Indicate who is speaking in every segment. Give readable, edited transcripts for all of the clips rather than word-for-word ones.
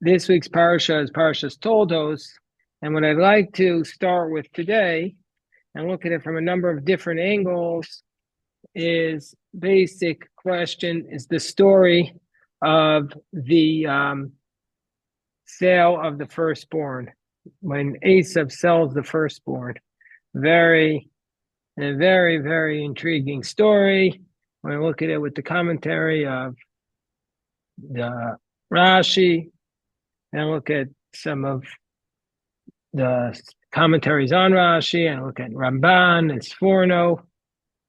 Speaker 1: This week's parasha is Parashas Toldos, and what I'd like to start with today and look at it from a number of different angles is basic question is the story of the sale of the firstborn, when Esav sells the firstborn. Very intriguing story. When we look at it with the commentary of the Rashi, and look at some of the commentaries on Rashi, and look at Ramban and Sforno,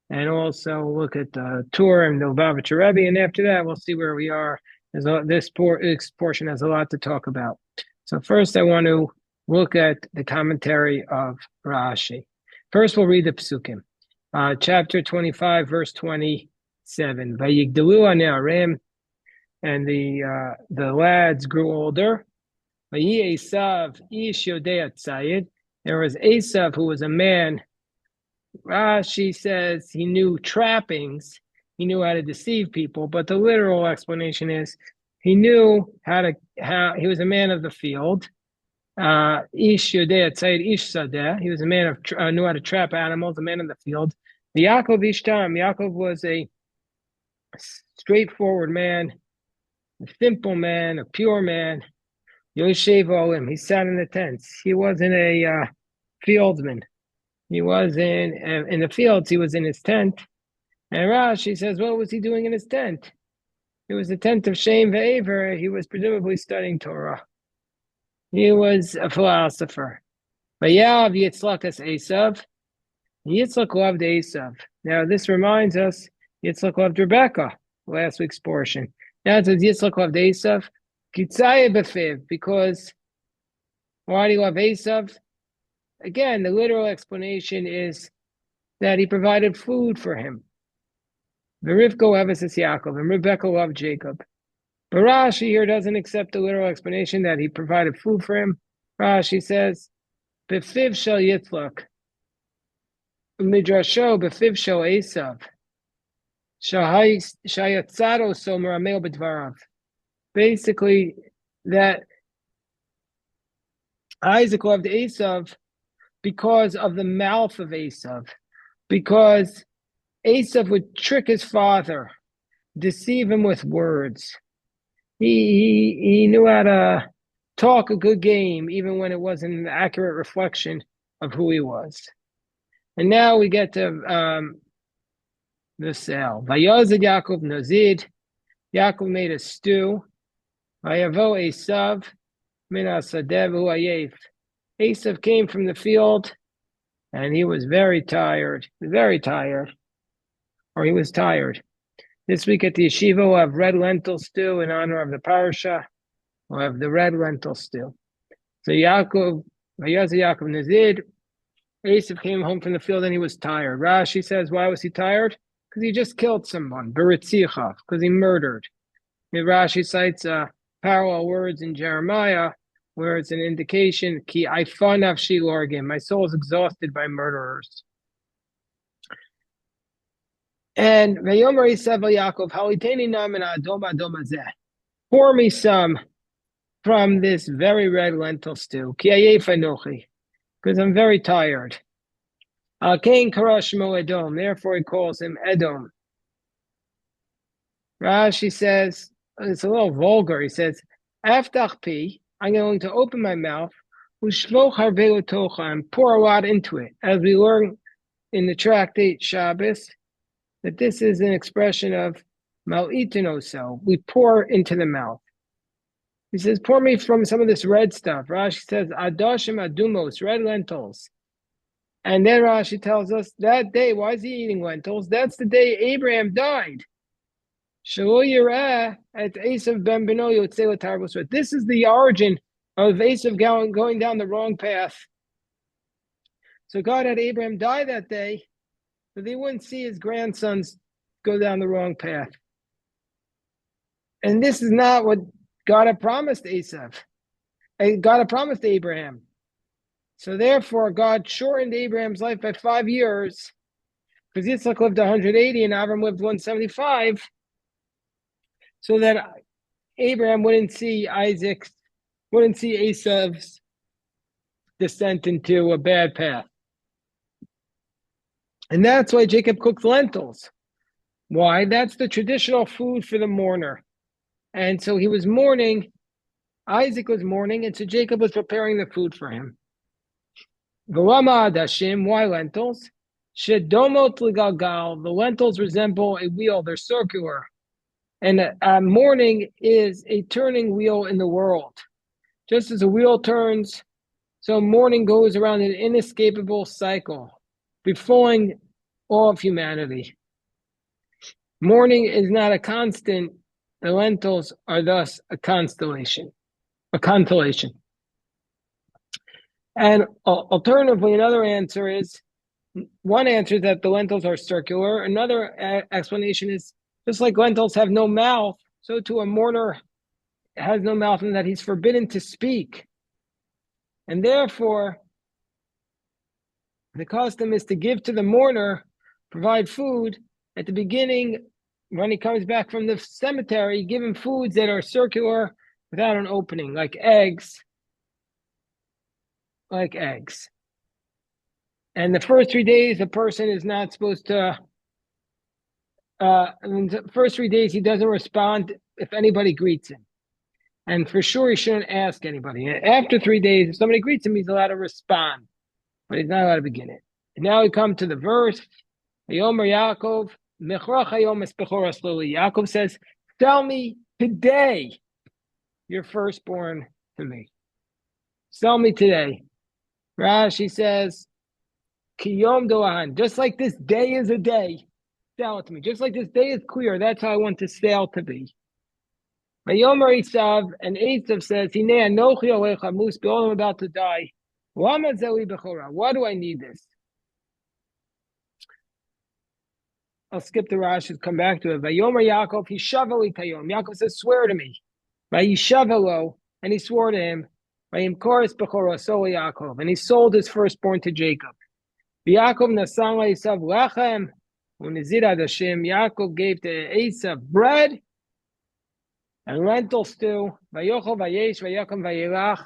Speaker 1: and also look at the Tur and the Lubavitcher Rebbe, and after that we'll see where we are. This portion has a lot to talk about. So first I want to look at the commentary of Rashi. First we'll read the Psukim. Chapter 25, verse 27. Vayigdalu hane'arim, and the lads grew older. Vayi Esav ish yodei tzayid. There was Esav, who was a man. Rashi says he knew trappings. He knew how to deceive people, but the literal explanation is he knew how he was a man of the field. Ish yodei tzayid ish sadeh. He was a man of knew how to trap animals, a man of the field. Yaakov ishtam. Yaakov was a straightforward man, a simple man, a pure man. Yoshev olim. He sat in the tents. He wasn't a fieldsman. He was in the fields. He was in his tent. And Rashi says, what was he doing in his tent? It was the tent of Shem ve'aver. He was presumably studying Torah. He was a philosopher. Vayav Yitzchak as Esav. Yitzchak loved Esav. Now this reminds us, Yitzchak loved Rebecca, last week's portion. Now it says Yitzchak loved Esav. Kitzaya b'fiv, because why do you love Esav? Again, the literal explanation is that he provided food for him. V'rivka oheves Yaakov, and Rebecca loved Jacob. But Rashi here doesn't accept the literal explanation that he provided food for him. Rashi says, b'fiv shel Yitzchak, midrasho b'fiv shel Esav, shayatzaro so merameo b'dvarav. Basically, that Isaac loved Esav because of the mouth of Esav, because Esav would trick his father, deceive him with words. He knew how to talk a good game, even when it wasn't an accurate reflection of who he was. And now we get to the sale. Vayazid Yaakov Nazid. Yaakov made a stew. Vayavo Esav min hasadeh v'hu ayef. Esav came from the field, and he was very tired, or he was tired. This week at the yeshiva, we'll have red lentil stew in honor of the parasha. We'll have the red lentil stew. So Yaakov Nazid, Esav came home from the field and he was tired. Rashi says, why was he tired? Because he just killed someone, Beritzichav, because he murdered. Rashi cites parallel words in Jeremiah, where it's an indication, ki aifa nafshi lorgim, my soul is exhausted by murderers. And Vayomer Esav Yaakov, haliteni na min adom hazeh, pour me some from this very red lentil stew, ki ayef anochi, because I'm very tired. Kain karash mo Edom, therefore he calls him Edom. Rashi says, it's a little vulgar, he says, Aftach pi, I'm going to open my mouth, and pour a lot into it. As we learn in the tractate Shabbos, that this is an expression of mal'itinoso. We pour into the mouth. He says, pour me from some of this red stuff. Rashi says, adashim adumos, red lentils. And then Rashi tells us that day, why is he eating lentils? That's the day Abraham died. This is the origin of Esav going down the wrong path. So God had Abraham die that day, so they wouldn't see his grandsons go down the wrong path. And this is not what God had promised Esav. God had promised Abraham. So therefore, God shortened Abraham's life by 5 years, because Yitzchak lived 180 and Avram lived 175. so that Abraham wouldn't see Esau's descent into a bad path. And that's why Jacob cooked lentils. Why? That's the traditional food for the mourner. And so he was mourning, Isaac was mourning, and so Jacob was preparing the food for him. V'lama adashim, why lentils? Shedomot l'galgal, the lentils resemble a wheel, they're circular. And mourning is a turning wheel in the world. Just as a wheel turns, so mourning goes around an inescapable cycle, befalling all of humanity. Mourning is not a constant. The lentils are thus a constellation. And alternatively, another answer is, one answer is that the lentils are circular. Another explanation is, just like lentils have no mouth, so too a mourner has no mouth, and that he's forbidden to speak. And therefore, the custom is to give to the mourner, provide food at the beginning. When he comes back from the cemetery, give him foods that are circular without an opening, like eggs. And the first 3 days, a person is not supposed to, in the first 3 days, he doesn't respond if anybody greets him. And for sure, he shouldn't ask anybody. After 3 days, if somebody greets him, he's allowed to respond, but he's not allowed to begin it. And now we come to the verse, Yomer Yaakov, Yaakov says, tell me today your firstborn to me. Tell me today. Rashi says, Kiyom do'an, just like this day is a day, tell it to me. Just like this day is clear, that's how I want the sail to be. Vayomer Esav, and Esav says, Hinei anochi alecha mus, behold, I'm about to die. Lama zeli bechora, why do I need this? I'll skip the Rashi, come back to it. Vayomer Yaakov, Hishaveli tayom. Yaakov says, swear to me. Vayishavelo, and he swore to him. Vayimkoris bechora so Yaakov, and he sold his firstborn to Jacob. Yaakov nasan Esav lechem, unizir adashim. Yaakov gave to Esav bread and lentil stew. Vayochel vayesh vayakom vayelach,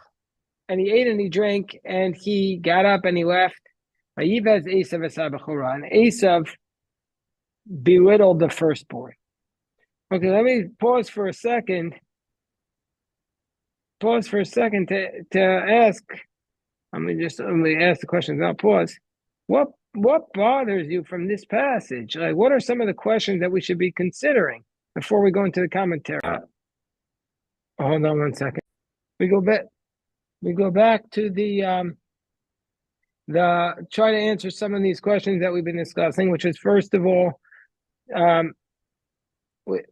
Speaker 1: and he ate and he drank, and he got up and he left. Vayivaz Esav esab bechora, and Esav belittled the firstborn. Okay, let me pause for a second to ask. Let me ask the questions. I'll pause. What bothers you from this passage? Like, what are some of the questions that we should be considering before we go into the commentary? Hold on one second. We go back to the try to answer some of these questions that we've been discussing, which is, first of all,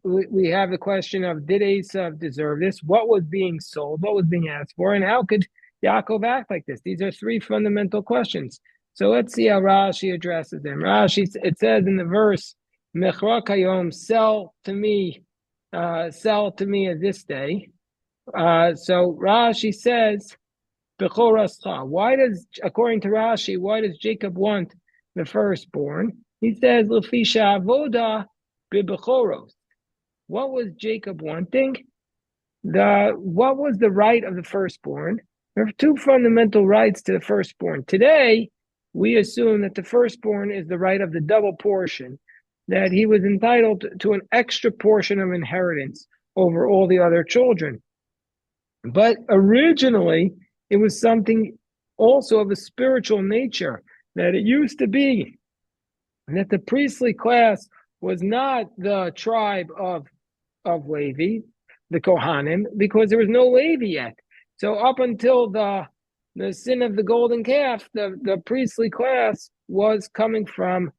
Speaker 1: we have the question of, did Esav deserve this? What was being sold? What was being asked for? And how could Yaakov act like this? These are three fundamental questions. So let's see how Rashi addresses them. It says in the verse, Mechra kayom, sell to me at this day. So Rashi says, according to Rashi, why does Jacob want the firstborn? He says, Lefisha avoda bibechoros. What was Jacob wanting? What was the right of the firstborn? There are two fundamental rights to the firstborn. Today, we assume that the firstborn is the right of the double portion, that he was entitled to an extra portion of inheritance over all the other children. But originally, it was something also of a spiritual nature, that it used to be that the priestly class was not the tribe of Levi, the Kohanim, because there was no Levi yet. So up until the sin of the golden calf, the priestly class was coming from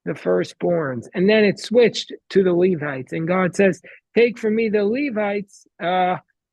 Speaker 1: the firstborns. And then it switched to the Levites. And God says, take from me the Levites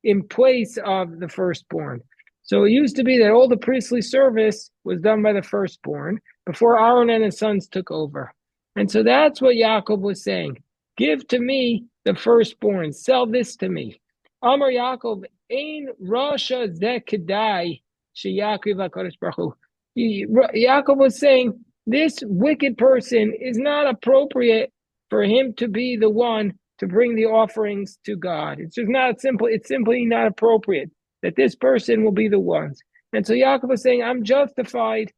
Speaker 1: in place of the firstborn. So it used to be that all the priestly service was done by the firstborn before Aaron and his sons took over. And so that's what Yaakov was saying. Give to me the firstborn. Sell this to me. Amar Yaakov, ein rasha zeh kedai sheyakiv HaKadosh Baruch Hu. Yaakov was saying, this wicked person is not appropriate for him to be the one to bring the offerings to God. It's just not simple. It's simply not appropriate that this person will be the ones. And so Yaakov is saying, I'm justified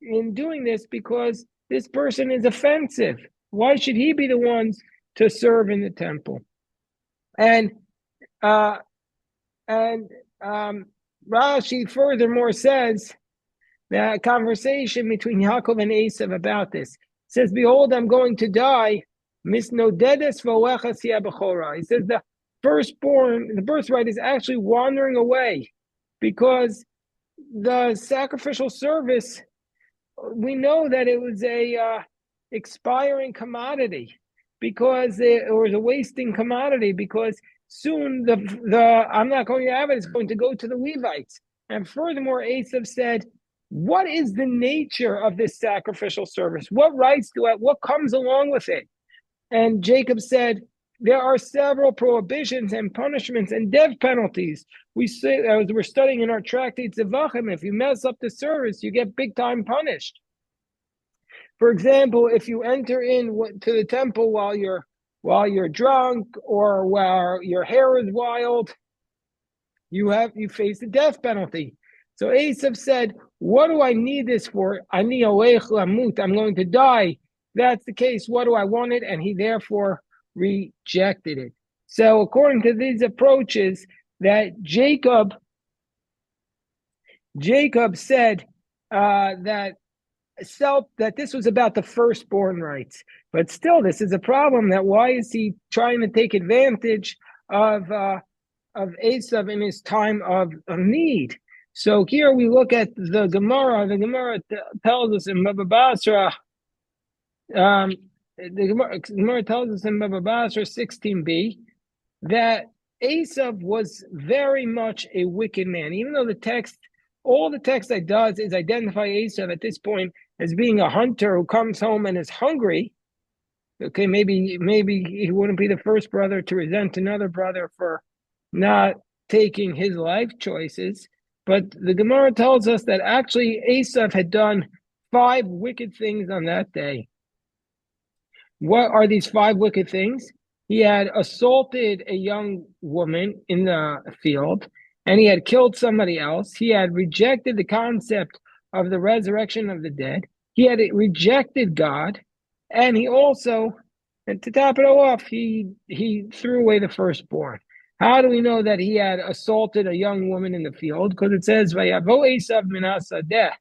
Speaker 1: in doing this because this person is offensive. Why should he be the ones to serve in the temple? And Rashi furthermore says that conversation between Yaakov and Esav about this. It says, behold, I'm going to die. Misnodedes v'olechas bechora. He says the firstborn, the birthright, is actually wandering away because the sacrificial service, we know that it was a expiring commodity because it was a wasting commodity because soon the I'm not going to have it. It's going to go to the Levites. And furthermore, Esav said, what is the nature of this sacrificial service? What rights do I, what comes along with it? And Jacob said, there are several prohibitions and punishments and death penalties. We say, as we're studying in our tractate Zevachim, if you mess up the service, you get big time punished. For example, if you enter to the temple while you're drunk or while your hair is wild, you face the death penalty. So Esav said, what do I need this for? Ani aleich lamut, I'm going to die. That's the case. What do I want it? And he therefore rejected it. So according to these approaches, that Jacob said that this was about the firstborn rights. But still, this is a problem. That why is he trying to take advantage of Esav in his time of need? So here we look at the Gemara. The Gemara tells us in Baba Basra. The Gemara tells us in Baba Basra 16b that Esav was very much a wicked man. Even though all the text that does is identify Esav at this point as being a hunter who comes home and is hungry. Okay, maybe he wouldn't be the first brother to resent another brother for not taking his life choices. But the Gemara tells us that actually Esav had done 5 wicked things on that day. What are these 5 wicked things? He had assaulted a young woman in the field, and he had killed somebody else. He had rejected the concept of the resurrection of the dead. He had rejected God, and he also, and to top it all off, he threw away the firstborn. How do we know that he had assaulted a young woman in the field? Because it says, "Vayavo Esav min hasadeh,"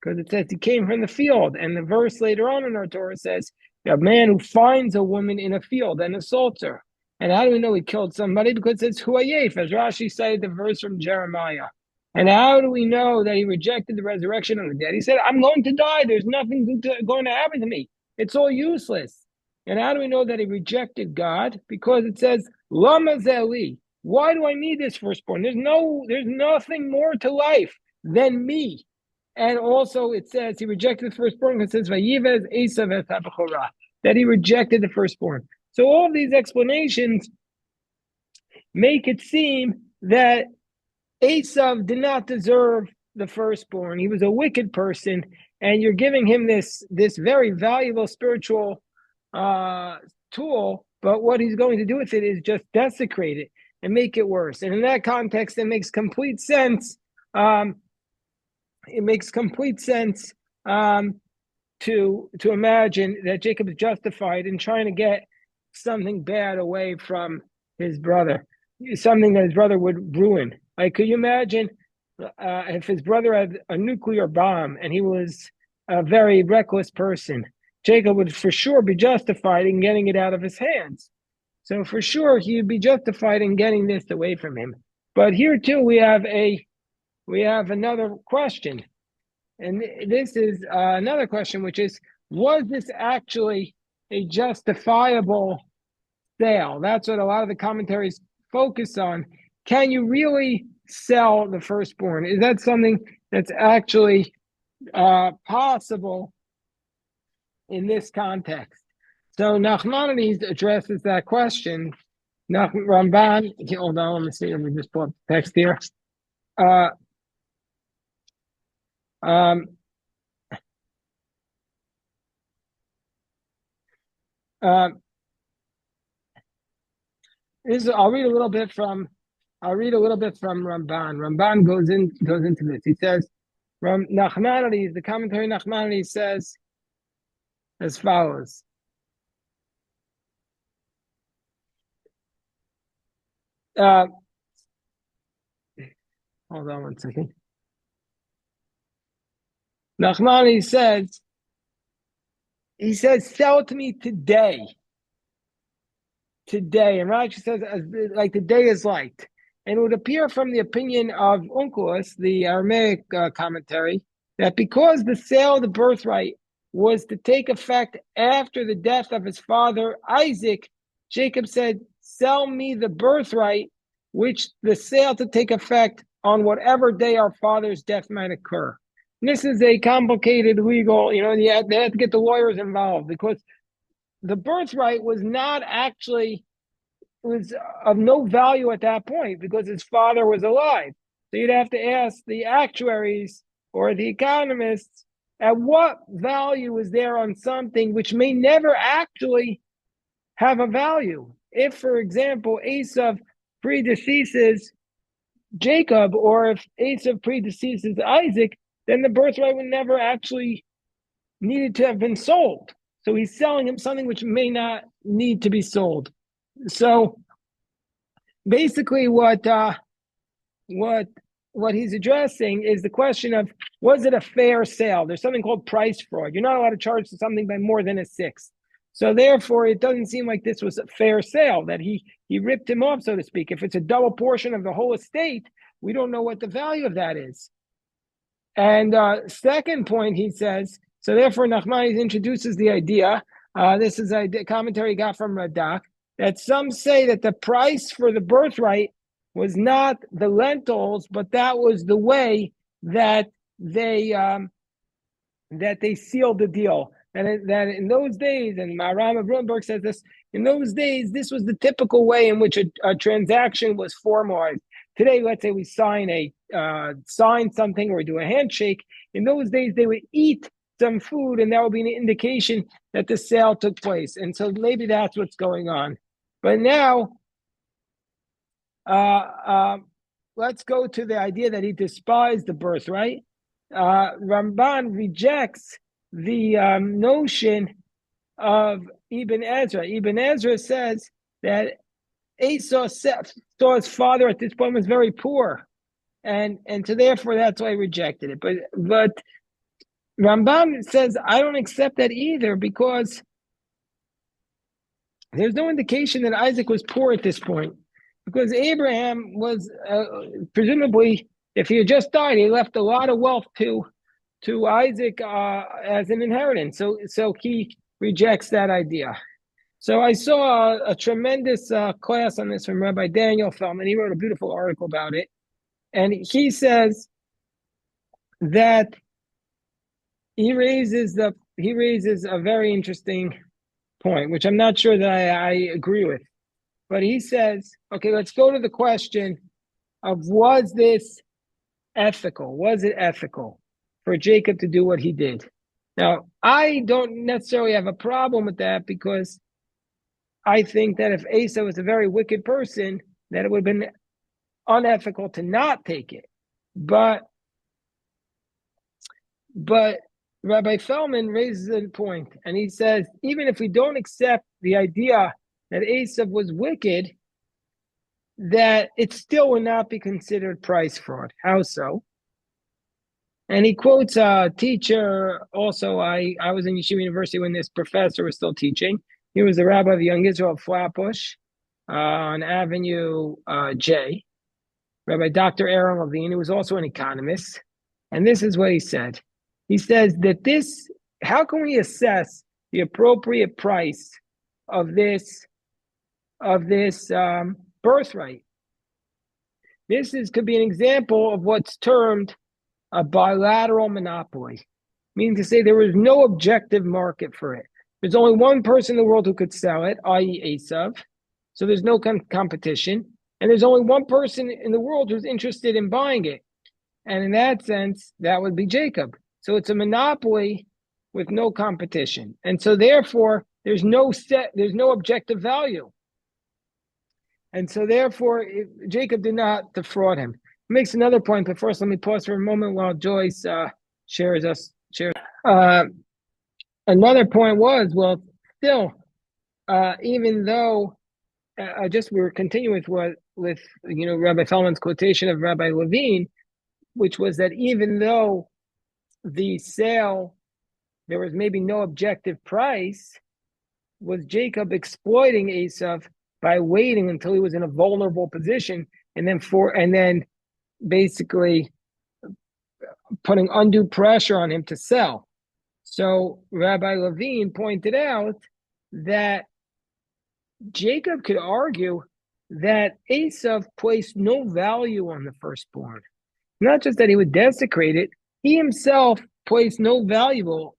Speaker 1: because it says he came from the field. And the verse later on in our Torah says, a man who finds a woman in a field and assaults her. And how do we know he killed somebody? Because it's huayef, as Rashi cited the verse from Jeremiah. And how do we know that he rejected the resurrection of the dead? He said, I'm going to die. There's nothing going to happen to me. It's all useless. And how do we know that he rejected God? Because it says, Lama Zeli. Why do I need this firstborn? There's nothing more to life than me. And also it says he rejected the firstborn because it says Vayivez Esav et HaBechorah, that he rejected the firstborn. So all of these explanations make it seem that Esav did not deserve the firstborn. He was a wicked person, and you're giving him this very valuable spiritual tool, but what he's going to do with it is just desecrate it and make it worse. And in that context, it makes complete sense. It makes complete sense to imagine that Jacob is justified in trying to get something bad away from his brother, something that his brother would ruin. Like, could you imagine if his brother had a nuclear bomb and he was a very reckless person? Jacob would for sure be justified in getting it out of his hands. So for sure, he would be justified in getting this away from him. But here too, we have another question. And this is another question, which is, was this actually a justifiable sale? That's what a lot of the commentaries focus on. Can you really sell the firstborn? Is that something that's actually possible in this context? So Nachmanides addresses that question. Ramban, hold on, let me just pull up the text here. I'll read a little bit from Ramban. Ramban goes into this. He says, Nachmanides, the commentary Nachmanides says as follows. Hold on one second. Nachmanides says, sell it to me today. Today. And Rashi says, like the day is light. And it would appear from the opinion of Onkelos, the Aramaic commentary, that because the sale of the birthright was to take effect after the death of his father Isaac, Jacob said, sell me the birthright, which the sale to take effect on whatever day our father's death might occur. And this is a complicated legal, they had to get the lawyers involved because the birthright was not actually, was of no value at that point because his father was alive. So you'd have to ask the actuaries or the economists at what value is there on something which may never actually have a value. If, for example, Esav predeceases Jacob, or if Esav predeceases Isaac, then the birthright would never actually needed to have been sold. So he's selling him something which may not need to be sold. So basically what he's addressing is the question of, was it a fair sale? There's something called price fraud. You're not allowed to charge something by more than a sixth. So therefore, it doesn't seem like this was a fair sale, that he ripped him off, so to speak. If it's a double portion of the whole estate, we don't know what the value of that is. And second point, he says, so therefore Nachmanides introduces the idea, this is a commentary he got from Radak, that some say that the price for the birthright was not the lentils, but that was the way that they sealed the deal. And that in those days, and Maharam of Rutenberg says this, in those days, this was the typical way in which a transaction was formalized. Today, let's say we sign something or we do a handshake. In those days, they would eat some food, and that would be an indication that the sale took place. And so maybe that's what's going on. But now, let's go to the idea that he despised the birthright. Ramban rejects the notion of Ibn Ezra. Ibn Ezra says that Esau saw his father at this point was very poor, and so therefore that's why he rejected it. But Rambam says, I don't accept that either, because there's no indication that Isaac was poor at this point, because Abraham was presumably, if he had just died, he left a lot of wealth to Isaac as an inheritance. So he rejects that idea. So I saw a tremendous class on this from Rabbi Daniel Feldman. He wrote a beautiful article about it. And he says that he raises a very interesting point, which I'm not sure that I agree with. But he says, okay, let's go to the question of, was this ethical? Was it ethical for Jacob to do what he did? Now, I don't necessarily have a problem with that, because I think that if Asa was a very wicked person, that it would have been unethical to not take it. But Rabbi Feldman raises a point, and he says, even if we don't accept the idea that Asa was wicked, that it still would not be considered price fraud. How so? And he quotes a teacher. Also, I was in Yeshiva University when this professor was still teaching. He was the rabbi of Young Israel of Flatbush on Avenue J, Rabbi Dr. Aaron Levine, who was also an economist. And this is what he said. He says that how can we assess the appropriate price of this birthright? This could be an example of what's termed a bilateral monopoly, meaning to say there was no objective market for it. There's only one person in the world who could sell it, i.e. Esav. So there's no competition. And there's only one person in the world who's interested in buying it. And in that sense, that would be Jacob. So it's a monopoly with no competition. And so therefore, there's no objective value. And so therefore, Jacob did not defraud him. He makes another point, but first let me pause for a moment while Joyce shares. Uh, Another point was, well, still, even though we were continuing with Rabbi Feldman's quotation of Rabbi Levine, which was that even though the sale, there was maybe no objective price, was Jacob exploiting Esav by waiting until he was in a vulnerable position and then basically putting undue pressure on him to sell. So Rabbi Levine pointed out that Jacob could argue that Esav placed no value on the firstborn. Not just that he would desecrate it, he himself placed no value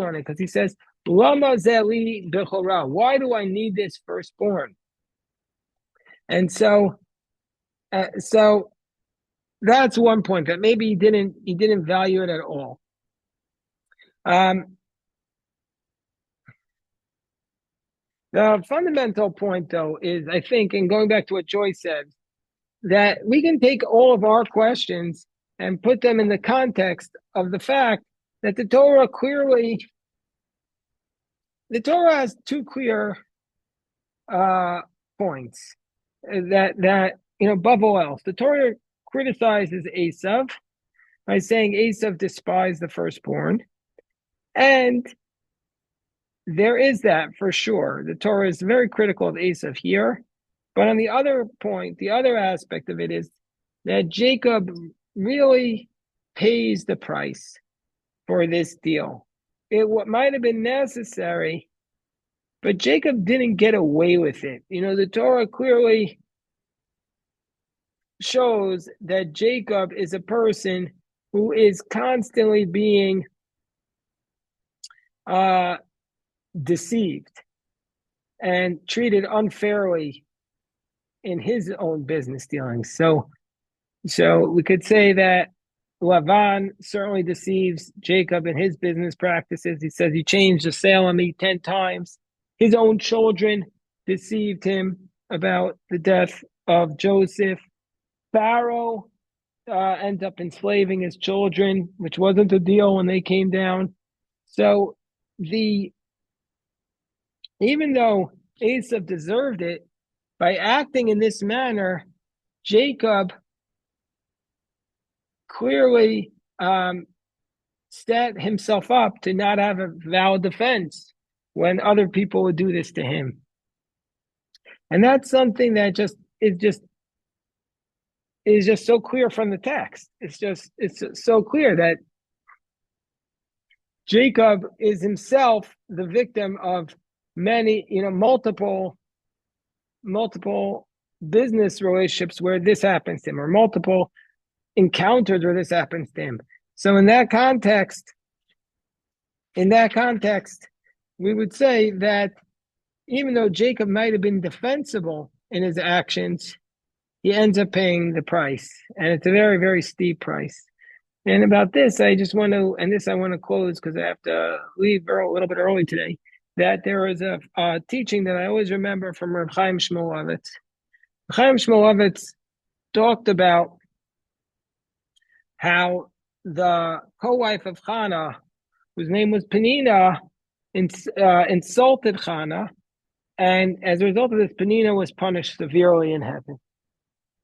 Speaker 1: on it, because he says, Lama zeli bechora, why do I need this firstborn? And so that's one point, that maybe he didn't value it at all. The fundamental point, though, is, I think, and going back to what Joyce said, that we can take all of our questions and put them in the context of the fact that the Torah has two clear points that above all else, the Torah criticizes Esav by saying Esav despised the firstborn, and there is that for sure. The Torah is very critical of Esav here, but on the other point, the other aspect of it is that Jacob really pays the price for this deal. It might have been necessary, but Jacob didn't get away with it. The Torah clearly shows that Jacob is a person who is constantly being deceived and treated unfairly in his own business dealings. So we could say that Lavan certainly deceives Jacob in his business practices. He says he changed the sale on me 10 times. His own children deceived him about the death of Joseph. Pharaoh ends up enslaving his children, which wasn't a deal when they came down. So even though Esav deserved it, by acting in this manner, Jacob clearly set himself up to not have a valid defense when other people would do this to him. And that's something that is just so clear from the text. It's so clear that Jacob is himself the victim of many, multiple business relationships where this happens to him, or multiple encounters where this happens to him. So in that context, we would say that even though Jacob might have been defensible in his actions, he ends up paying the price, and it's a very, very steep price. And about this, I want to close because I have to leave a little bit early today, that there is a teaching that I always remember from Reb Chaim Shmulevitz. Reb Chaim Shmulevitz talked about how the co-wife of Chana, whose name was Penina, insulted Chana, and as a result of this, Penina was punished severely in heaven.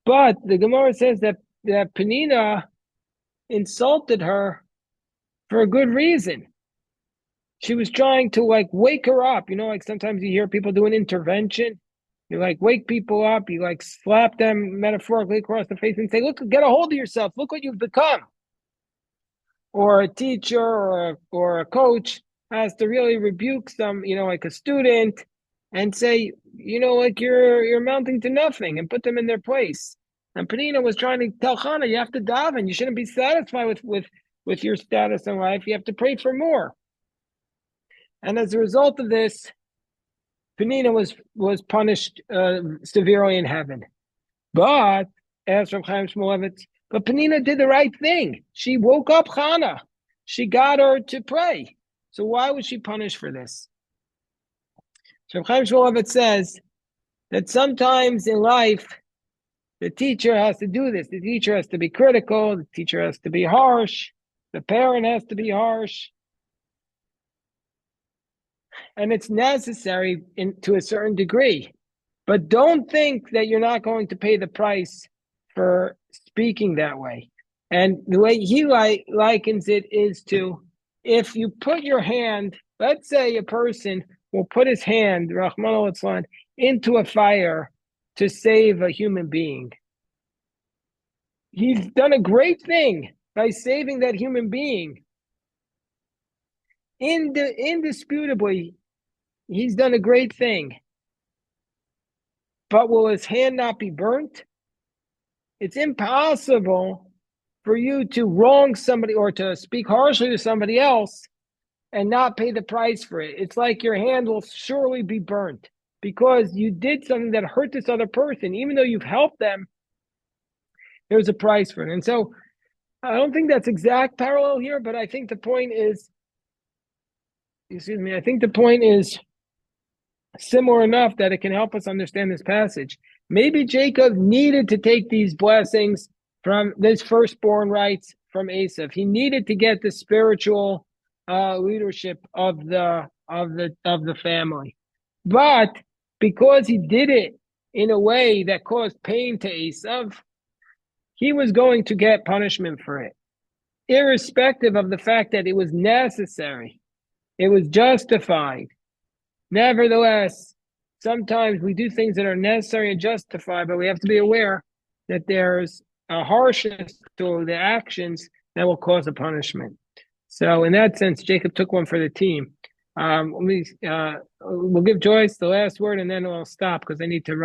Speaker 1: But the Gemara says that Penina insulted her for a good reason. She was trying to wake her up. Sometimes you hear people do an intervention. You wake people up. You slap them metaphorically across the face and say, "Look, get a hold of yourself. Look what you've become." Or a teacher or a coach has to really rebuke some, a student, and say, you're amounting to nothing, and put them in their place. And Penina was trying to tell Chana, you have to daven. You shouldn't be satisfied with your status in life. You have to pray for more. And as a result of this, Penina was punished severely in heaven. But, as from Chaim Shmulevitz, but Penina did the right thing. She woke up Chana. She got her to pray. So why was she punished for this? So Chaim Shmulevitz says that sometimes in life, the teacher has to do this. The teacher has to be critical. The teacher has to be harsh. The parent has to be harsh. And it's necessary to a certain degree. But don't think that you're not going to pay the price for speaking that way. And the way he likens it is to, if you put your hand, let's say a person will put his hand, Rahman al into a fire to save a human being. He's done a great thing by saving that human being. Indisputably, he's done a great thing. But will his hand not be burnt? It's impossible for you to wrong somebody or to speak harshly to somebody else and not pay the price for it. It's like your hand will surely be burnt because you did something that hurt this other person. Even though you've helped them, there's a price for it. And so I don't think that's exact parallel here, but I think the point is, I think the point is similar enough that it can help us understand this passage. Maybe Jacob needed to take these blessings from this firstborn rights from Esav. He needed to get the spiritual leadership of the family, but because he did it in a way that caused pain to Esav, he was going to get punishment for it, irrespective of the fact that it was necessary, it was justified. Nevertheless, sometimes we do things that are necessary and justified, but we have to be aware that there's a harshness to the actions that will cause a punishment. So in that sense, Jacob took one for the team. We'll give Joyce the last word, and then we'll stop because I need to run.